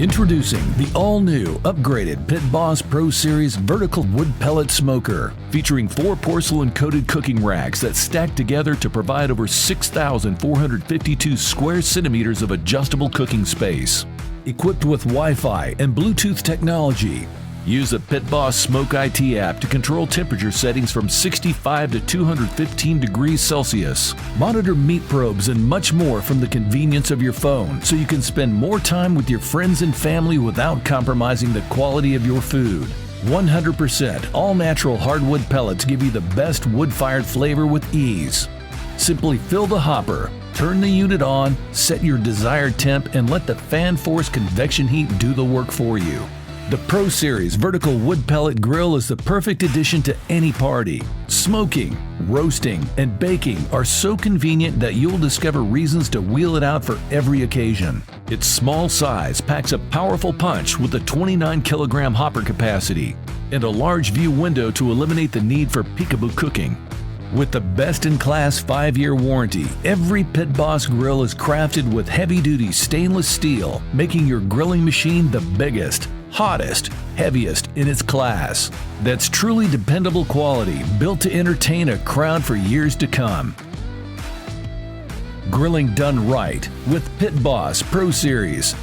Introducing the all-new, upgraded Pit Boss Pro Series vertical wood pellet smoker, featuring 4 porcelain-coated cooking racks that stack together to provide over 6,452 square centimeters of adjustable cooking space. Equipped with Wi-Fi and Bluetooth technology, use the Pit Boss Smoke IT app to control temperature settings from 65 to 215 degrees Celsius. Monitor meat probes and much more from the convenience of your phone, so you can spend more time with your friends and family without compromising the quality of your food. 100% all-natural hardwood pellets give you the best wood-fired flavor with ease. Simply fill the hopper, turn the unit on, set your desired temp, and let the fan-force convection heat do the work for you. The Pro Series vertical wood pellet grill is the perfect addition to any party. Smoking, roasting, and baking are so convenient that you'll discover reasons to wheel it out for every occasion. Its small size packs a powerful punch with a 29-kilogram hopper capacity and a large view window to eliminate the need for peekaboo cooking. With the best-in-class 5-year warranty, every Pit Boss grill is crafted with heavy-duty stainless steel, making your grilling machine the biggest, hottest, heaviest in its class. That's truly dependable quality, built to entertain a crowd for years to come. Grilling done right with Pit Boss Pro Series.